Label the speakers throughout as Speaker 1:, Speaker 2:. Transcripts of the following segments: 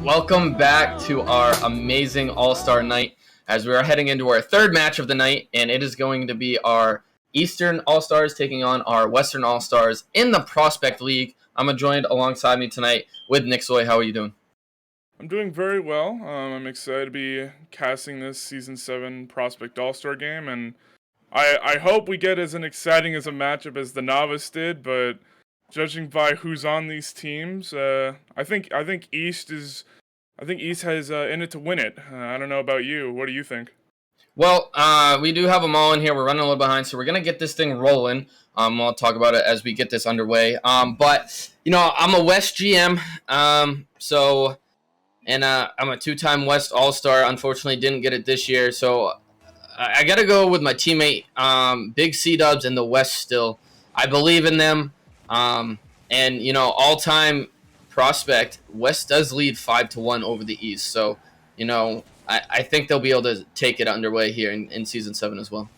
Speaker 1: Welcome back to our amazing All-Star night as we are heading into our third match of the night, and it is going to be our Eastern All-Stars taking on our Western All-Stars in the Prospect League. I'm joined alongside me tonight with Nick Soy. How are you doing?
Speaker 2: I'm doing very well. I'm excited to be casting this Season 7 Prospect All-Star game, and I hope we get as exciting as a matchup as the Novice did, but judging by who's on these teams, I think East has in it to win it. I don't know about you. What do you think?
Speaker 1: Well, we do have them all in here. We're running a little behind, so we're going to get this thing rolling. I'll talk about it as we get this underway. But, I'm a West GM, I'm a two-time West All-Star. Unfortunately, didn't get it this year, so I got to go with my teammate, Big C-Dubs in the West still. I believe in them. All-time prospect, West does lead 5-1 over the East. So, I think they'll be able to take it underway here in Season 7 as well.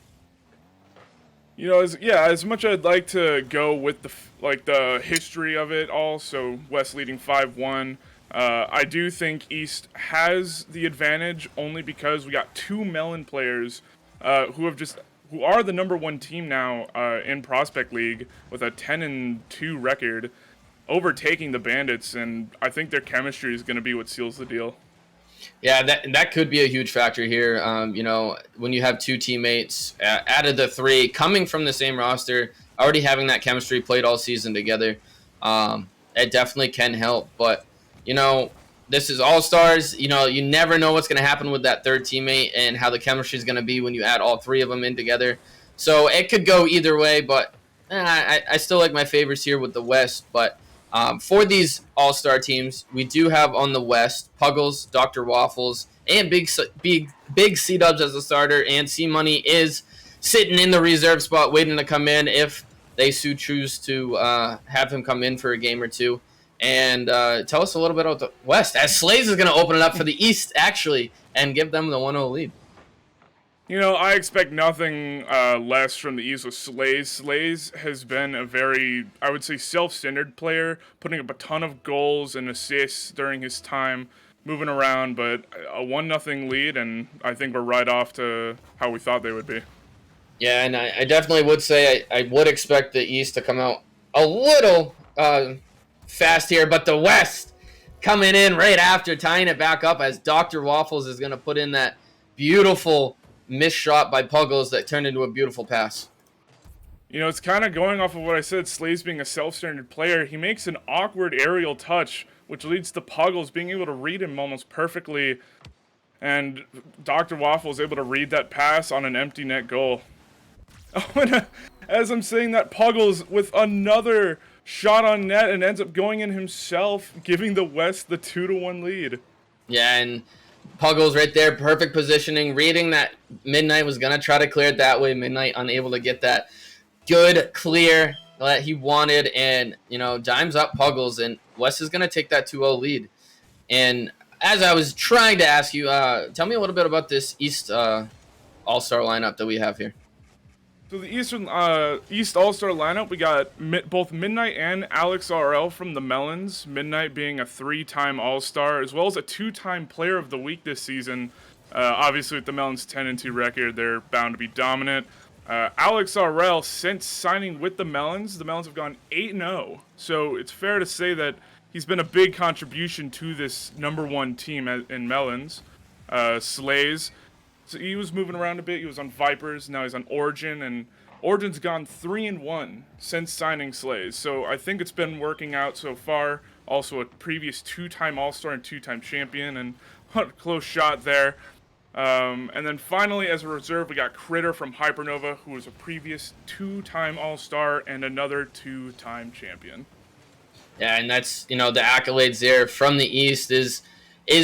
Speaker 2: As much I'd like to go with the history of it all, so West leading 5-1, I do think East has the advantage only because we got two Melon players who are the number one team now in Prospect League with a 10-2 record, overtaking the Bandits, and I think their chemistry is going to be what seals the deal.
Speaker 1: Yeah, that could be a huge factor here. When you have two teammates out of the three coming from the same roster, already having that chemistry, played all season together, it definitely can help. But, this is All-Stars. You never know what's going to happen with that third teammate and how the chemistry is going to be when you add all three of them in together. So it could go either way, but I still like my favorites here with the West. But for these All-Star teams, we do have on the West Pugules, Dr. Waffles, and Big C-Dubs as a starter, and C-Money is sitting in the reserve spot waiting to come in if they choose to have him come in for a game or two. And tell us a little bit about the West, as Slays is going to open it up for the East, actually, and give them the 1-0 lead.
Speaker 2: I expect nothing less from the East with Slays. Slays has been a very, I would say, self-centered player, putting up a ton of goals and assists during his time moving around, but a 1-0 lead, and I think we're right off to how we thought they would be.
Speaker 1: Yeah, and I definitely would say I would expect the East to come out a little fast here, but the West coming in right after, tying it back up as Dr. Waffles is going to put in that beautiful missed shot by Pugules that turned into a beautiful pass.
Speaker 2: It's kind of going off of what I said, Slays being a self-centered player. He makes an awkward aerial touch, which leads to Pugules being able to read him almost perfectly, and Dr. Waffles able to read that pass on an empty net goal. Oh, and as I'm saying that, Pugules with another shot on net and ends up going in himself, giving the West the 2-1 lead.
Speaker 1: Yeah, and Pugules right there, perfect positioning, reading that Midnight was going to try to clear it that way. Midnight unable to get that good clear that he wanted, and, dimes up Pugules, and West is going to take that 2-0 lead. And as I was trying to ask you, tell me a little bit about this East All-Star lineup that we have here.
Speaker 2: So the East All-Star lineup, we got both Midnight and Alex RL from the Melons. Midnight being a 3-time All-Star, as well as a 2-time Player of the Week this season. Obviously, with the Melons' 10-2 record, they're bound to be dominant. Alex RL, since signing with the Melons have gone 8-0. So it's fair to say that he's been a big contribution to this number one team in Melons. Slays. So he was moving around a bit. He was on Vipers. Now he's on Origin, and Origin's gone 3-1 since signing Slays. So I think it's been working out so far. Also a previous 2-time All-Star and 2-time champion, and what a close shot there. And then finally, as a reserve, we got Critter from Hypernova, who was a previous 2-time All-Star and another 2-time champion.
Speaker 1: Yeah, and that's, the accolades there from the East is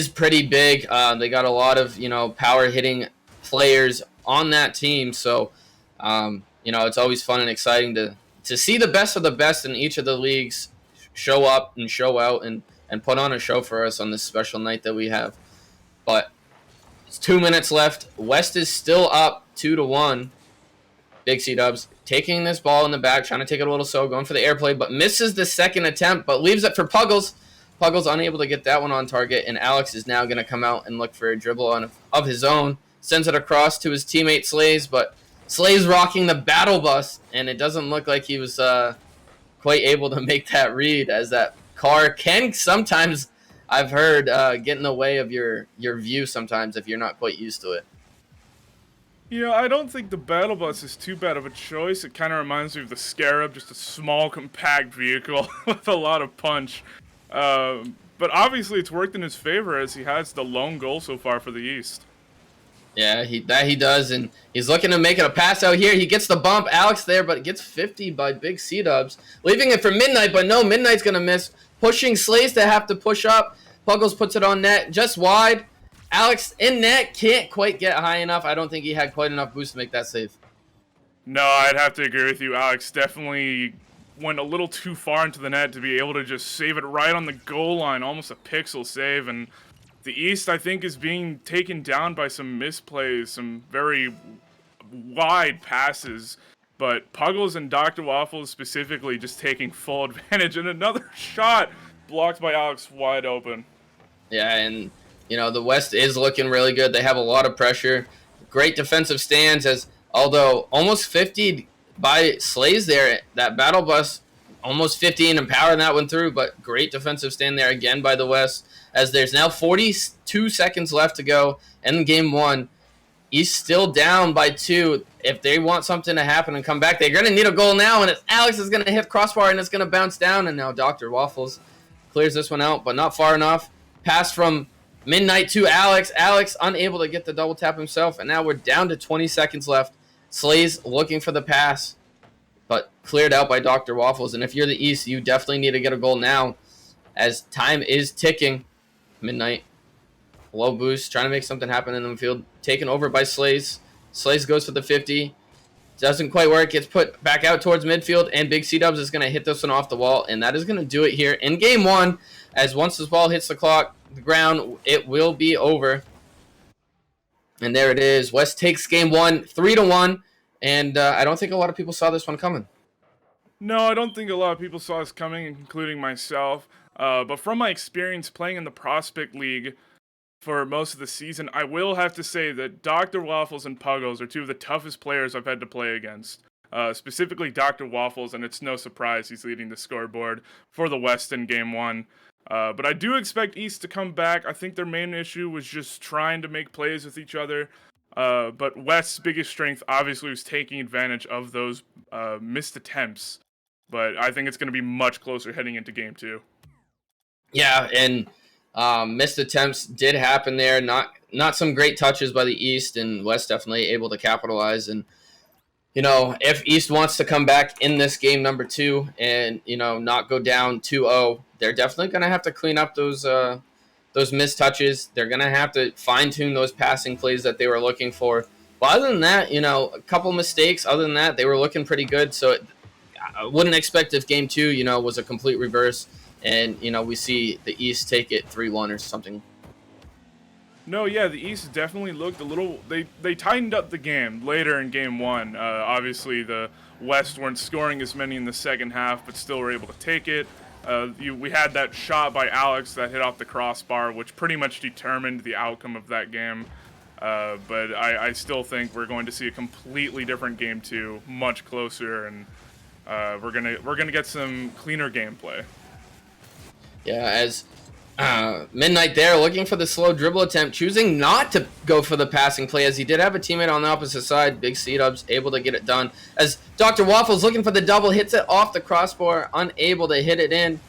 Speaker 1: pretty big. They got a lot of, power hitting players on that team. So, it's always fun and exciting to see the best of the best in each of the leagues show up and show out and put on a show for us on this special night that we have. But it's 2 minutes left. West is still up 2-1. Big C-Dubs taking this ball in the back, trying to take it a little slow, going for the airplay, but misses the second attempt, but leaves it for Pugules. Puggles unable to get that one on target, and Alex is now going to come out and look for a dribble of his own. Sends it across to his teammate Slays, but Slays rocking the battle bus, and it doesn't look like he was quite able to make that read, as that car can sometimes, I've heard, get in the way of your view sometimes if you're not quite used to it.
Speaker 2: Yeah, I don't think the battle bus is too bad of a choice. It kind of reminds me of the Scarab, just a small, compact vehicle with a lot of punch. But obviously it's worked in his favor, as he has the lone goal so far for the East.
Speaker 1: Yeah, he does, and he's looking to make it a pass out here. He gets the bump, Alex there, but it gets 50 by Big C-Dubs. Leaving it for Midnight, but no, Midnight's going to miss. Pushing Slays to have to push up. Puggles puts it on net, just wide. Alex in net, can't quite get high enough. I don't think he had quite enough boost to make that save.
Speaker 2: No, I'd have to agree with you. Alex definitely went a little too far into the net to be able to just save it right on the goal line, almost a pixel save. And the East, I think, is being taken down by some misplays, some very wide passes. But Puggles and Dr. Waffles specifically just taking full advantage. And another shot blocked by Alex wide open.
Speaker 1: Yeah, and the West is looking really good. They have a lot of pressure. Great defensive stands, as although almost 50 by Slays there, that battle bus almost 15 and powering that one through, but great defensive stand there again by the West, as there's now 42 seconds left to go in game one. East still down by 2. If they want something to happen and come back, they're going to need a goal now, and Alex is going to hit crossbar, and it's going to bounce down, and now Dr. Waffles clears this one out, but not far enough. Pass from Midnight to Alex. Alex unable to get the double tap himself, and now we're down to 20 seconds left. Slays looking for the pass, but cleared out by Dr. Waffles. And if you're the East, you definitely need to get a goal now, as time is ticking. Midnight, low boost, trying to make something happen in the field. Taken over by Slays. Slays goes for the 50. Doesn't quite work. Gets put back out towards midfield, and Big C-Dubs is going to hit this one off the wall, and that is going to do it here in game one, as once this ball hits the ground, it will be over. And there it is. West takes game one, 3-1, and I don't think a lot of people saw this one coming.
Speaker 2: No, I don't think a lot of people saw this coming, including myself. But from my experience playing in the Prospect League for most of the season, I will have to say that Dr. Waffles and Puggles are two of the toughest players I've had to play against. Specifically Dr. Waffles, and it's no surprise he's leading the scoreboard for the West in game one. But I do expect East to come back. I think their main issue was just trying to make plays with each other. But West's biggest strength obviously was taking advantage of those missed attempts. But I think it's going to be much closer heading into game two.
Speaker 1: Yeah, and missed attempts did happen there. Not some great touches by the East, and West definitely able to capitalize. And if East wants to come back in this game number 2 and not go down 2-0, they're definitely going to have to clean up those missed touches. They're going to have to fine-tune those passing plays that they were looking for. But other than that, a couple mistakes. Other than that, they were looking pretty good. So I wouldn't expect if game 2, was a complete reverse and, we see the East take it 3-1 or something.
Speaker 2: No, yeah, the East definitely looked a little... They tightened up the game later in game one. Obviously, the West weren't scoring as many in the second half, but still were able to take it. We had that shot by Alex that hit off the crossbar, which pretty much determined the outcome of that game. But I still think we're going to see a completely different game two, much closer, and we're gonna get some cleaner gameplay.
Speaker 1: Yeah, as Midnight there looking for the slow dribble attempt, choosing not to go for the passing play, as he did have a teammate on the opposite side. Big C-Dubs able to get it done, as Dr. Waffles looking for the double, hits it off the crossbar, unable to hit it in,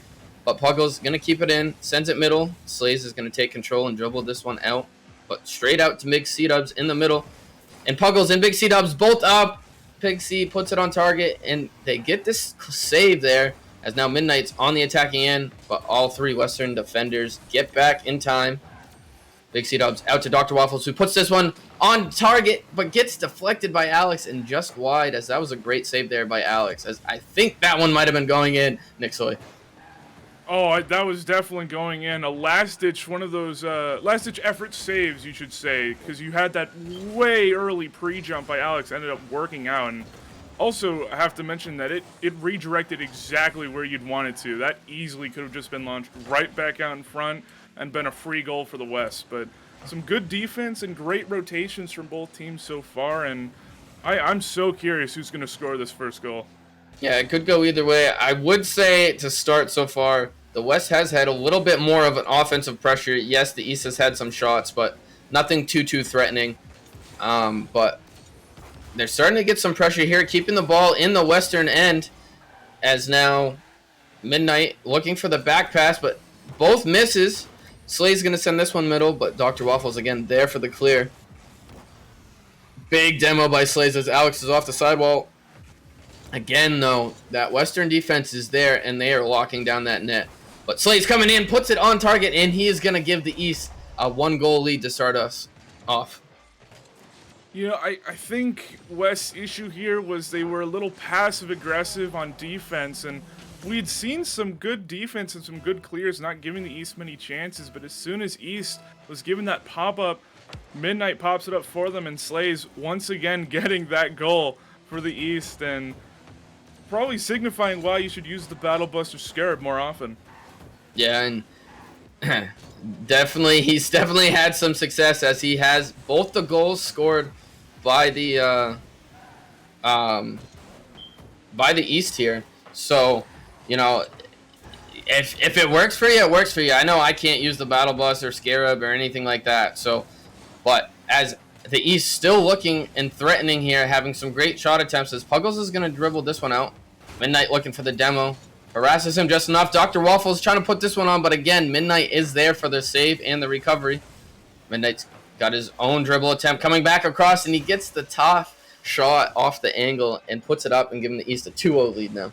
Speaker 1: but Puggles gonna keep it in, sends it middle. Slays is gonna take control and dribble this one out, but straight out to Big C-Dubs in the middle, and Puggles and Big C-Dubs both up. Big C puts it on target, and they get this save there, as now Midnight's on the attacking end, but all 3 Western defenders get back in time. Big C-Dubs out to Dr. Waffles, who puts this one on target, but gets deflected by Alex and just wide, as that was a great save there by Alex, as I think that one might have been going in. Nick Soy.
Speaker 2: Oh, that was definitely going in. A last-ditch, one of those last-ditch effort saves, you should say, because you had that way early pre-jump by Alex, ended up working out, and Also, I have to mention that it redirected exactly where you'd want it to. That easily could have just been launched right back out in front and been a free goal for the West. But some good defense and great rotations from both teams so far, and I'm so curious who's going to score this first goal.
Speaker 1: Yeah, it could go either way. I would say to start so far, the West has had a little bit more of an offensive pressure. Yes, the East has had some shots, but nothing too threatening. But they're starting to get some pressure here, keeping the ball in the western end, as now Midnight looking for the back pass, but both misses. Slay's going to send this one middle, but Dr. Waffles again there for the clear. Big demo by Slays as Alex is off the sidewall. Again, though, that Western defense is there, and they are locking down that net. But Slays coming in, puts it on target, and he is going to give the East a 1-goal lead to start us off.
Speaker 2: You know, I think West's issue here was they were a little passive-aggressive on defense, and we'd seen some good defense and some good clears, not giving the East many chances, but as soon as East was given that pop-up, Midnight pops it up for them, and Slays once again getting that goal for the East, and probably signifying why you should use the Battle Buster Scarab more often.
Speaker 1: Yeah, and he's definitely had some success, as he has both the goals scored by the East here. So, you know, if it works for you, it works for you. I know I can't use the Battle Bus or Scarab or anything like that. So, but as the East still looking and threatening here, having some great shot attempts, as Pugules is going to dribble this one out. Midnight looking for the demo. Harasses him just enough. Dr. Waffles trying to put this one on, but again, Midnight is there for the save and the recovery. Midnight's got his own dribble attempt coming back across, and he gets the top shot off the angle and puts it up and giving the East a 2-0 lead now.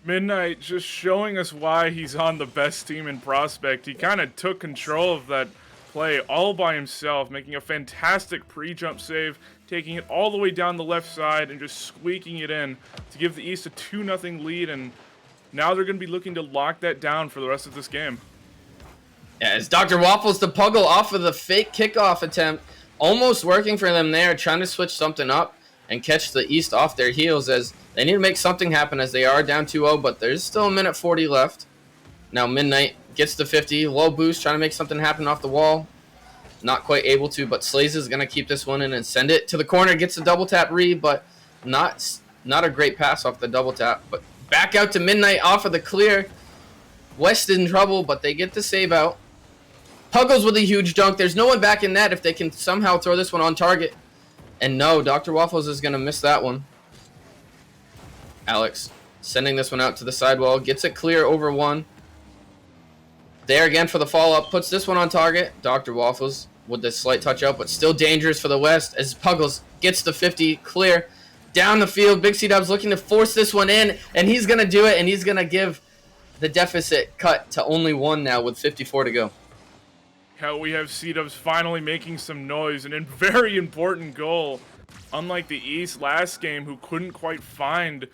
Speaker 2: Midnight just showing us why he's on the best team in Prospect. He kind of took control of that play all by himself, making a fantastic pre-jump save, taking it all the way down the left side and just squeaking it in to give the East a 2-0 lead, and now they're going to be looking to lock that down for the rest of this game.
Speaker 1: Yeah, it's Dr. Waffles to Pugle off of the fake kickoff attempt. Almost working for them there, trying to switch something up and catch the East off their heels, as they need to make something happen, as they are down 2-0, but there's still a minute 40 left. Now Midnight gets the 50, low boost, trying to make something happen off the wall. Not quite able to, but Slays is going to keep this one in and send it to the corner. Gets a double tap read, but not a great pass off the double tap. But back out to Midnight off of the clear. West in trouble, but they get the save out. Pugules with a huge dunk. There's no one back in net if they can somehow throw this one on target. And no, Dr. Waffles is going to miss that one. Alex sending this one out to the sidewall. Gets it clear over one. There again for the follow-up. Puts this one on target. Dr. Waffles with the slight touch out, but still dangerous for the West, as Pugules gets the 50 clear. Down the field, Big C-Dubs looking to force this one in, and he's going to do it, and he's going to give the deficit cut to only 1 now with 54 to go.
Speaker 2: How we have C-Dubs finally making some noise, and a very important goal. Unlike the East last game, who couldn't quite find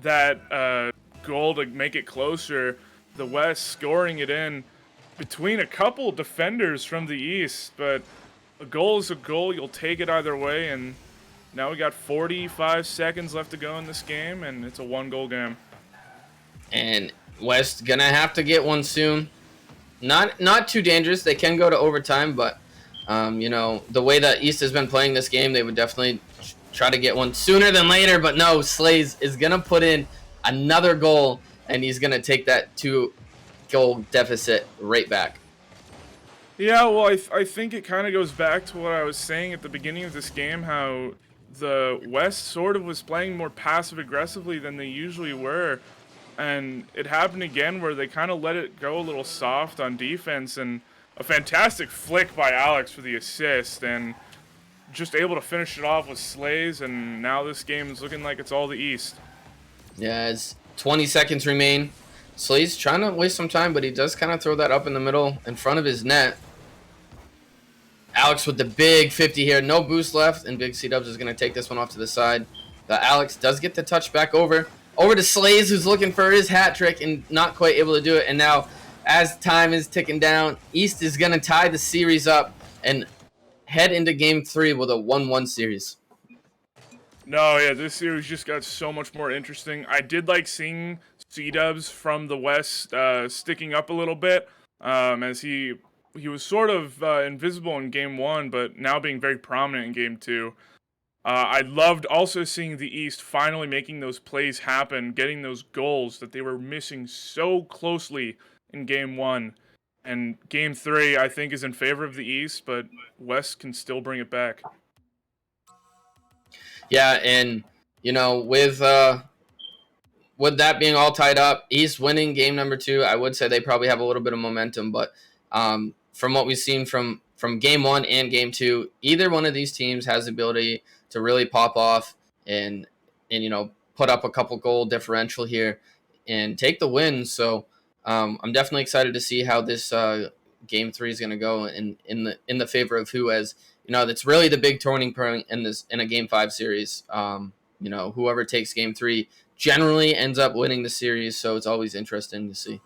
Speaker 2: that goal to make it closer, the West scoring it in between a couple defenders from the East. But a goal is a goal. You'll take it either way, and now we got 45 seconds left to go in this game, and it's a 1-goal game.
Speaker 1: And West gonna have to get one soon. Not too dangerous. They can go to overtime, but you know, the way that East has been playing this game, they would definitely try to get one sooner than later. But no, Slays is gonna put in another goal, and he's gonna take that 2-goal deficit right back.
Speaker 2: Yeah, well, I think it kind of goes back to what I was saying at the beginning of this game, how the West sort of was playing more passive-aggressively than they usually were. And it happened again where they kind of let it go a little soft on defense, and a fantastic flick by Alex for the assist, and just able to finish it off with Slays, and now this game is looking like it's all the East.
Speaker 1: Yeah, as 20 seconds remain. Slays trying to waste some time, but he does kind of throw that up in the middle in front of his net. Alex with the big 50 here. No boost left, and Big C-Dubs is going to take this one off to the side. But Alex does get the touch back over to Slays, who's looking for his hat trick and not quite able to do it. And now, as time is ticking down, East is going to tie the series up and head into Game 3 with a 1-1 series.
Speaker 2: No, yeah, this series just got so much more interesting. I did like seeing C-Dubs from the West sticking up a little bit, as he was sort of invisible in Game 1, but now being very prominent in Game 2. I loved also seeing the East finally making those plays happen, getting those goals that they were missing so closely in Game 1. And Game 3, I think, is in favor of the East, but West can still bring it back.
Speaker 1: Yeah, and with that being all tied up, East winning game number 2, I would say they probably have a little bit of momentum. But from what we've seen from game 1 and game 2, either one of these teams has the ability to really pop off and put up a couple goal differential here and take the win. So I'm definitely excited to see how this game 3 is going to go in the favor of who, as that's really the big turning point in a game 5 series. Whoever takes game 3 generally ends up winning the series, so it's always interesting to see.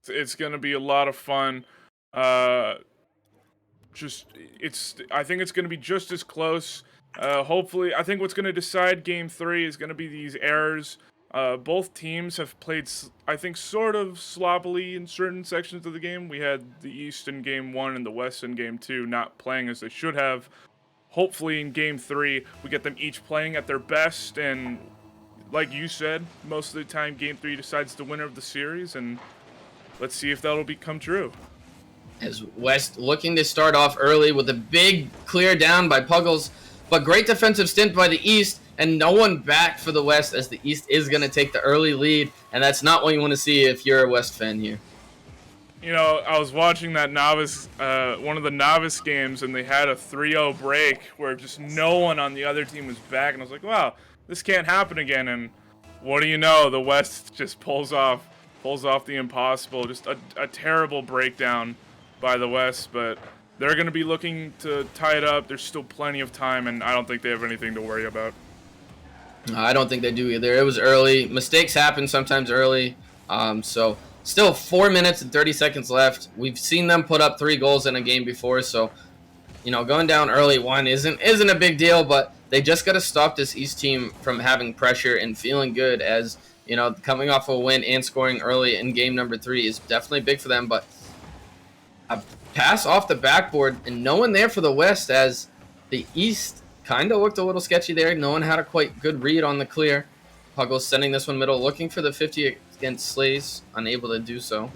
Speaker 2: It's going to be a lot of fun. Uh, I think it's going to be just as close. Hopefully, I think what's going to decide Game 3 is going to be these errors. Both teams have played, I think, sort of sloppily in certain sections of the game. We had the East in Game 1 and the West in Game 2 not playing as they should have. Hopefully, in Game 3, we get them each playing at their best, and like you said, most of the time, Game 3 decides the winner of the series, and let's see if that'll become true.
Speaker 1: As West looking to start off early with a big clear down by Pugules, but great defensive stint by the East, and no one back for the West, as the East is going to take the early lead, and that's not what you want to see if you're a West fan here.
Speaker 2: I was watching that one of the novice games, and they had a 3-0 break where just no one on the other team was back, and I was like, wow, this can't happen again. And what do you know? The West just pulls off the impossible. Just a terrible breakdown by the West, but they're going to be looking to tie it up. There's still plenty of time, and I don't think they have anything to worry about.
Speaker 1: I don't think they do either. It was early. Mistakes happen sometimes early. So still 4 minutes and 30 seconds left. We've seen them put up 3 goals in a game before, so going down early 1 isn't a big deal, but they just got to stop this East team from having pressure and feeling good, as coming off a win and scoring early in game number 3 is definitely big for them. But a pass off the backboard and no one there for the West, as the East kind of looked a little sketchy there. No one had a quite good read on the clear. Pugules sending this one middle, looking for the 50 against Slays, unable to do so.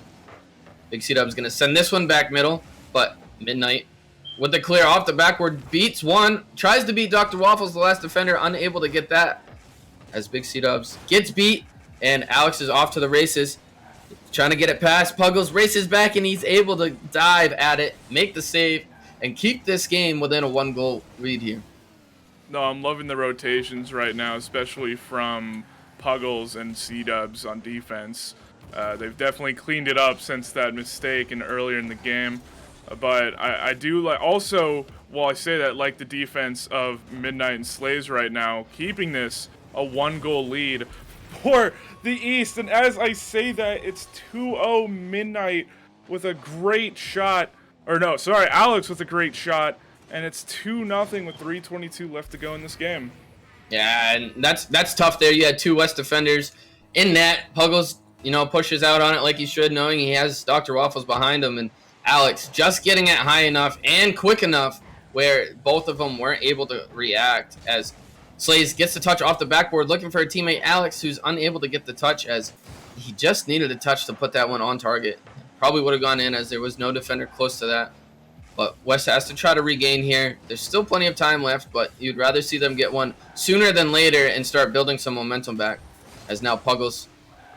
Speaker 1: Big C-Dub's going to send this one back middle, but Midnight with the clear off the backboard, beats one, tries to beat Dr. Waffles, the last defender, unable to get that, as Big C-Dubs gets beat, and Alex is off to the races, trying to get it past. Pugules races back, and he's able to dive at it, make the save, and keep this game within a 1-goal lead here.
Speaker 2: No, I'm loving the rotations right now, especially from Pugules and C-Dubs on defense. They've definitely cleaned it up since that mistake and earlier in the game. But I do like, also, while I say that, like the defense of Midnight and Slays right now, keeping this a 1-goal lead for the East. And as I say that, it's 2-0 Midnight with a great shot. Or no, sorry, Alex with a great shot. And it's 2-0 with 3:22 left to go in this game.
Speaker 1: Yeah, and that's tough there. You had 2 West defenders in net. Pugules, pushes out on it like he should, knowing he has Dr. Waffles behind him. And Alex just getting it high enough and quick enough where both of them weren't able to react, as Slays gets the touch off the backboard, looking for a teammate, Alex, who's unable to get the touch, as he just needed a touch to put that one on target. Probably would have gone in, as there was no defender close to that. But West has to try to regain here. There's still plenty of time left, but you'd rather see them get one sooner than later and start building some momentum back. As now Pugules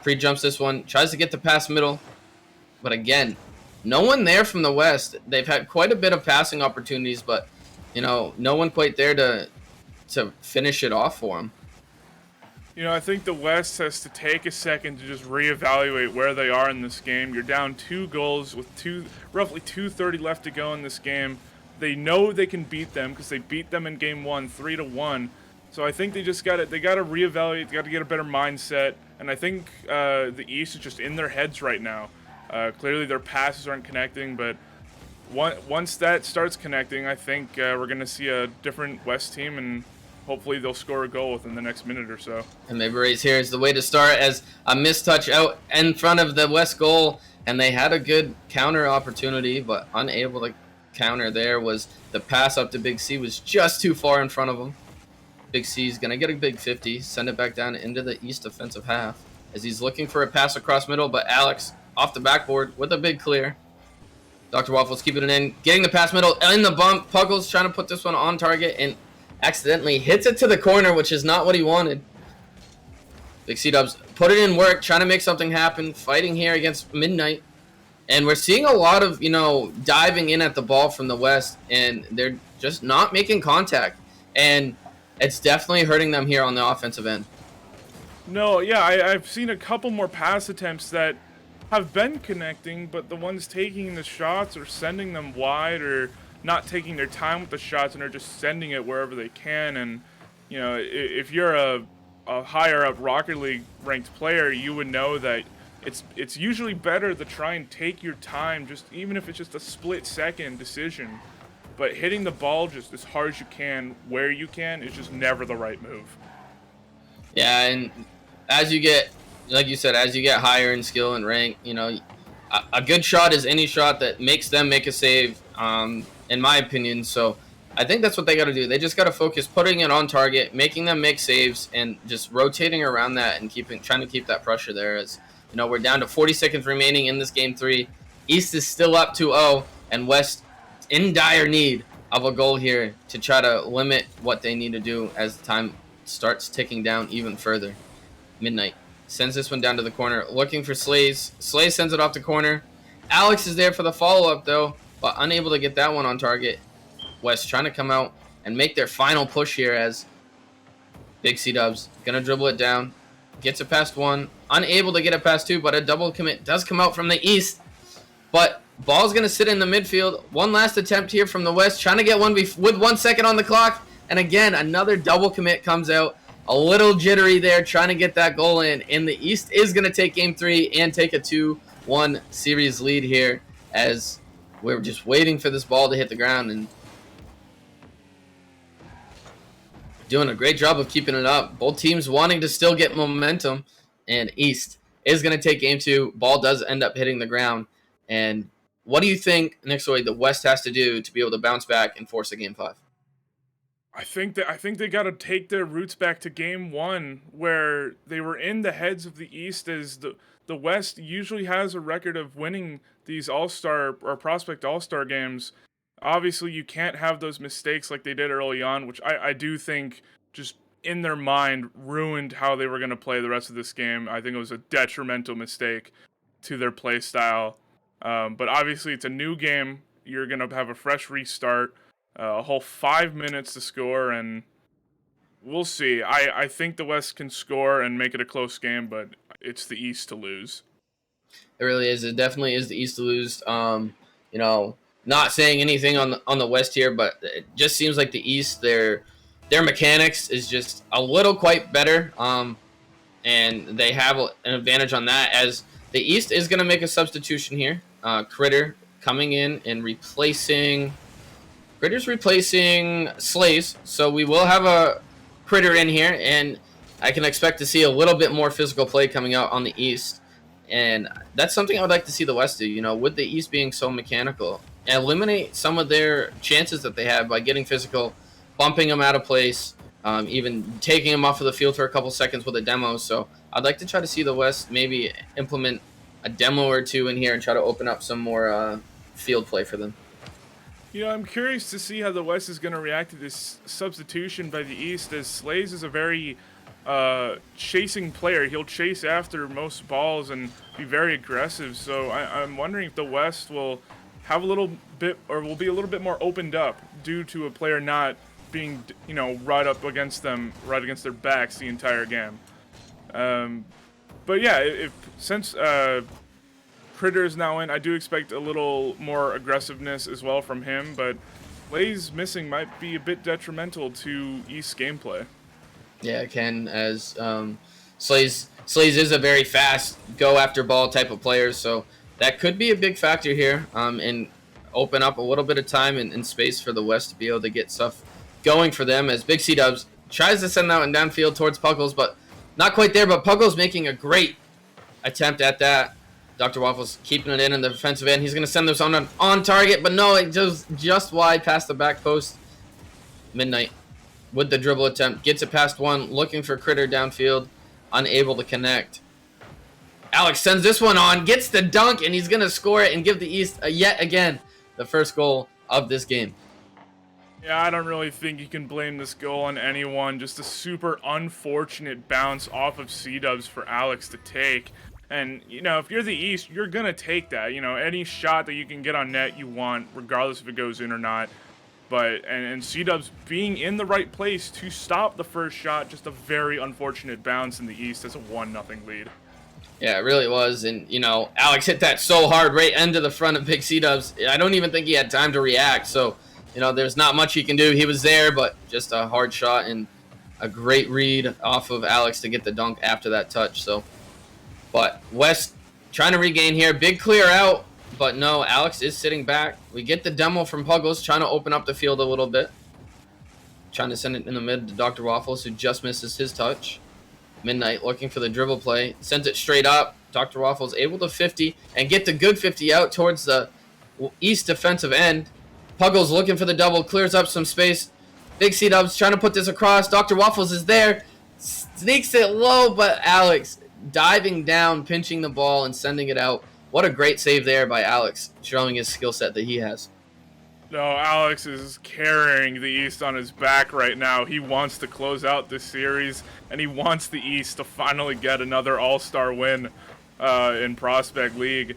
Speaker 1: pre-jumps this one, tries to get the pass middle. But again, no one there from the West. They've had quite a bit of passing opportunities, but, no one quite there to finish it off for them.
Speaker 2: I think the West has to take a second to just reevaluate where they are in this game. You're down 2 goals with roughly 2:30 left to go in this game. They know they can beat them because they beat them in game 1, 3-1. So I think they got to reevaluate. They got to get a better mindset. And I think the East is just in their heads right now. Clearly their passes aren't connecting, but once that starts connecting, I think we're going to see a different West team, and hopefully they'll score a goal within the next minute or so.
Speaker 1: And maybe raise here is the way to start, as a mistouch out in front of the West goal, and they had a good counter opportunity, but unable to counter there. Was the pass up to Big C was just too far in front of him. Big C is going to get a big 50, send it back down into the East defensive half as he's looking for a pass across middle, but Alex off the backboard with a big clear. Dr. Waffles keeping it in, getting the pass middle in the bump. Pugules trying to put this one on target and accidentally hits it to the corner, which is not what he wanted. Big C-Dubs put it in work, trying to make something happen, fighting here against Midnight. And we're seeing a lot of, diving in at the ball from the West, and they're just not making contact. And it's definitely hurting them here on the offensive end.
Speaker 2: No, yeah, I've seen a couple more pass attempts that have been connecting, but the ones taking the shots or sending them wide or not taking their time with the shots and are just sending it wherever they can. And, if you're a higher up Rocket League ranked player, you would know that it's usually better to try and take your time, just even if it's just a split second decision. But hitting the ball just as hard as you can, where you can, is just never the right move.
Speaker 1: Yeah, and as you get, like you said, as you get higher in skill and rank, a good shot is any shot that makes them make a save, in my opinion. So I think that's what they got to do. They just got to focus putting it on target, making them make saves, and just rotating around that and trying to keep that pressure there. As we're down to 40 seconds remaining in this game 3. East is still up 2-0, and West in dire need of a goal here to try to limit what they need to do as the time starts ticking down even further. Midnight sends this one down to the corner, looking for Slays. Slays sends it off the corner. Alex is there for the follow-up, though, but unable to get that one on target. West trying to come out and make their final push here as Big C-Dubs going to dribble it down. Gets it past 1. Unable to get it past 2, but a double commit does come out from the East. But ball's going to sit in the midfield. One last attempt here from the West, trying to get one with 1 second on the clock. And again, another double commit comes out. A little jittery there, trying to get that goal in. And the East is going to take Game 3 and take a 2-1 series lead here, as we're just waiting for this ball to hit the ground. And doing a great job of keeping it up. Both teams wanting to still get momentum. And East is going to take Game 2. Ball does end up hitting the ground. And what do you think, Nixoid, the West has to do to be able to bounce back and force a Game 5?
Speaker 2: I think they got to take their roots back to Game 1, where they were in the heads of the East, as the West usually has a record of winning these All-Star or Prospect All-Star games. Obviously, you can't have those mistakes like they did early on, which I do think just in their mind ruined how they were going to play the rest of this game. I think it was a detrimental mistake to their play style. But obviously, it's a new game. You're going to have a fresh restart. A whole 5 minutes to score, and we'll see. I think the West can score and make it a close game, but it's the East to lose.
Speaker 1: It really is. It definitely is the East to lose. Not saying anything on the West here, but it just seems like the East, their mechanics is just a little quite better, and they have an advantage on that, as the East is going to make a substitution here. Critter coming in and replacing... Critter's replacing Slays, so we will have a Critter in here, and I can expect to see a little bit more physical play coming out on the East. And that's something I would like to see the West do, with the East being so mechanical. Eliminate some of their chances that they have by getting physical, bumping them out of place, even taking them off of the field for a couple seconds with a demo. So I'd like to try to see the West maybe implement a demo or two in here and try to open up some more field play for them.
Speaker 2: I'm curious to see how the West is going to react to this substitution by the East, as Slays is a very chasing player. He'll chase after most balls and be very aggressive. So I'm wondering if the West will have a little bit, or will be a little bit more opened up due to a player not being, right up against them, right against their backs the entire game. But yeah, since Critter is now in, I do expect a little more aggressiveness as well from him, but Lay's missing might be a bit detrimental to East's gameplay.
Speaker 1: Yeah, it can, as Slays is a very fast go-after-ball type of player, so that could be a big factor here, and open up a little bit of time and space for the West to be able to get stuff going for them, as Big C-Dubs tries to send that one downfield towards Pugules, but not quite there. But Pugules making a great attempt at that. Dr. Waffles keeping it in the defensive end. He's going to send this on target, but no, it goes just wide past the back post. Midnight with the dribble attempt. Gets it past one, looking for Critter downfield. Unable to connect. Alex sends this one on, gets the dunk, and he's going to score it and give the East yet again the first goal of this game.
Speaker 2: Yeah, I don't really think you can blame this goal on anyone. Just a super unfortunate bounce off of C-dubs for Alex to take. And, you know, if you're the East, you're going to take that. You know, any shot that you can get on net you want, regardless if it goes in or not. But, and C-dubs being in the right place to stop the first shot, just a very unfortunate bounce in the East as a 1-0 lead.
Speaker 1: Yeah, it really was. And, you know, Alex hit that so hard right into the front of Big C-dubs. I don't even think he had time to react. So, you know, there's not much he can do. He was there, but just a hard shot and a great read off of Alex to get the dunk after that touch. So, but West trying to regain here. Big clear out, but no, Alex is sitting back. We get the demo from Pugules, trying to open up the field a little bit. Trying to send it in the mid to Dr. Waffles, who just misses his touch. Midnight looking for the dribble play. Sends it straight up. Dr. Waffles able to 50 and get the good 50 out towards the East defensive end. Pugules looking for the double. Clears up some space. Big C-dubs trying to put this across. Dr. Waffles is there. Sneaks it low, but Alex diving down, pinching the ball, and sending it out. What a great save there by Alex, showing his skill set that he has.
Speaker 2: No, Alex is carrying the East on his back right now. He wants to close out this series, and he wants the East to finally get another All-Star win in Prospect League.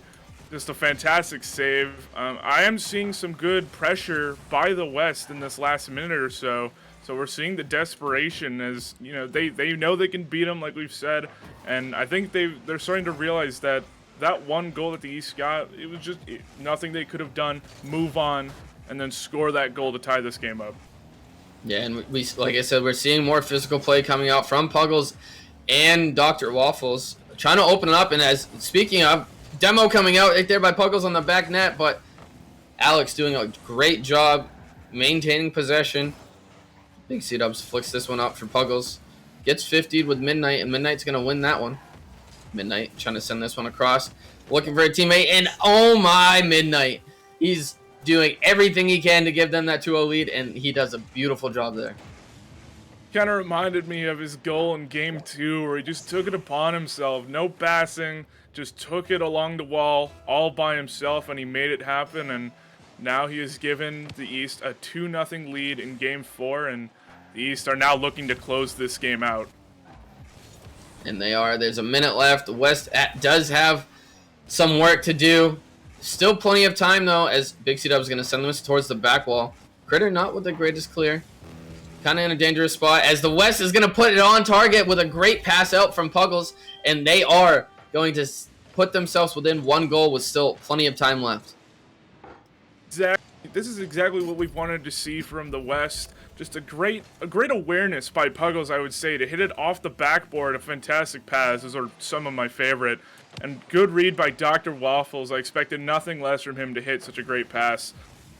Speaker 2: Just a fantastic save. I am seeing some good pressure by the West in this last minute or so. So we're seeing the desperation as, you know, they know they can beat them, like we've said. And I think they're starting to realize that that one goal that the East got, it was just nothing they could have done. Move on and then score that goal to tie this game up.
Speaker 1: Yeah, and we like I said, we're seeing more physical play coming out from Pugules and Dr. Waffles. Trying to open it up, and as speaking of, demo coming out right there by Pugules on the back net, but Alex doing a great job maintaining possession. Big C-dubs flicks this one up for Pugules. Gets 50'd with Midnight, and Midnight's going to win that one. Midnight trying to send this one across. Looking for a teammate, and oh my, Midnight. He's doing everything he can to give them that 2-0 lead, and he does a beautiful job there.
Speaker 2: Kind of reminded me of his goal in Game 2 where he just took it upon himself. No passing, just took it along the wall all by himself, and he made it happen. And now he has given the East a 2-0 lead in Game 4, and the East are now looking to close this game out.
Speaker 1: And they are. There's a minute left. The West does have some work to do. Still plenty of time, though, as Big C-Dub is going to send this towards the back wall. Critter not with the greatest clear. Kind of in a dangerous spot, as the West is going to put it on target with a great pass out from Pugules, and they are going to put themselves within one goal with still plenty of time left.
Speaker 2: Exactly. This is exactly what we've wanted to see from the West. Just a great awareness by Pugules, I would say, to hit it off the backboard. A fantastic pass. Those are some of my favorite. And good read by Dr. Waffles. I expected nothing less from him to hit such a great pass.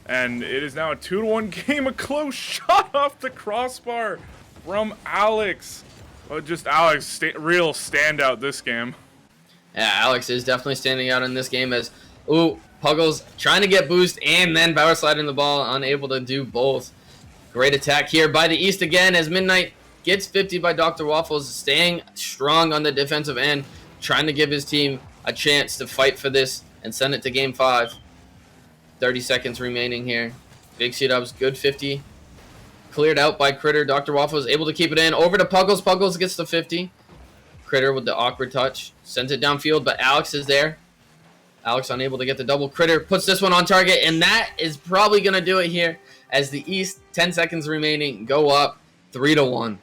Speaker 2: And it is now a 2-1 game. A close shot off the crossbar from Alex. Well, just Alex, real standout this game.
Speaker 1: Yeah, Alex is definitely standing out in this game as, Pugules trying to get boost and then power sliding the ball, unable to do both. Great attack here by the East again as Midnight gets 50 by Dr. Waffles, staying strong on the defensive end, trying to give his team a chance to fight for this and send it to Game 5. 30 seconds remaining here. Big C-Dubs, good 50. Cleared out by Critter. Dr. Waffles able to keep it in. Over to Pugules. Pugules gets the 50. Critter with the awkward touch. Sends it downfield, but Alex is there. Alex unable to get the double. Critter puts this one on target, and that is probably going to do it here as the East, 10 seconds remaining, go up 3-1.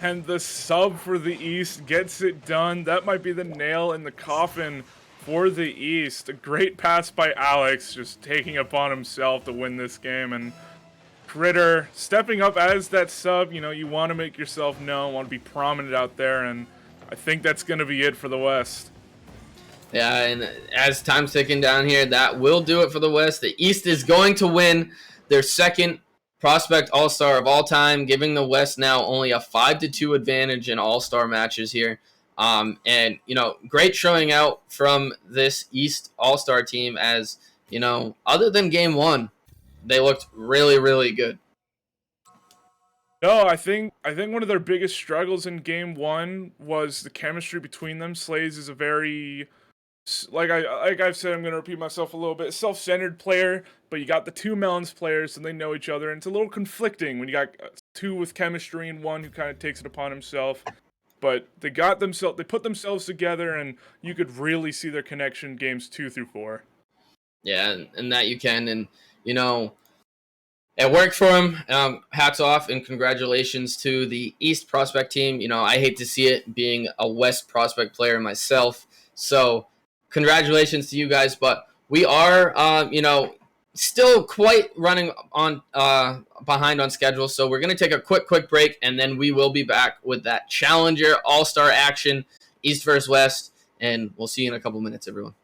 Speaker 2: And the sub for the East gets it done. That might be the nail in the coffin for the East. A great pass by Alex, just taking upon himself to win this game. And Critter stepping up as that sub. You know, you want to make yourself known, want to be prominent out there, and I think that's going to be it for the West.
Speaker 1: Yeah, and as time's ticking down here, that will do it for the West. The East is going to win their second prospect all-star of all time, giving the West now only a 5-2 advantage in all-star matches here. And, great showing out from this East all-star team as, other than game one, they looked really, really good.
Speaker 2: No, I think one of their biggest struggles in game one was the chemistry between them. Slays is a very, like I've said, I'm gonna repeat myself a little bit, self-centered player, but you got the two Melons players and they know each other, and it's a little conflicting when you got two with chemistry and one who kind of takes it upon himself. But they put themselves together, and you could really see their connection games 2 through 4.
Speaker 1: Yeah, and that you can, and it worked for him. Hats off and congratulations to the East prospect team. I hate to see it being a West prospect player myself. So congratulations to you guys. But we are, still quite running on behind on schedule. So we're going to take a quick break, and then we will be back with that Challenger All-Star action, East versus West. And we'll see you in a couple minutes, everyone.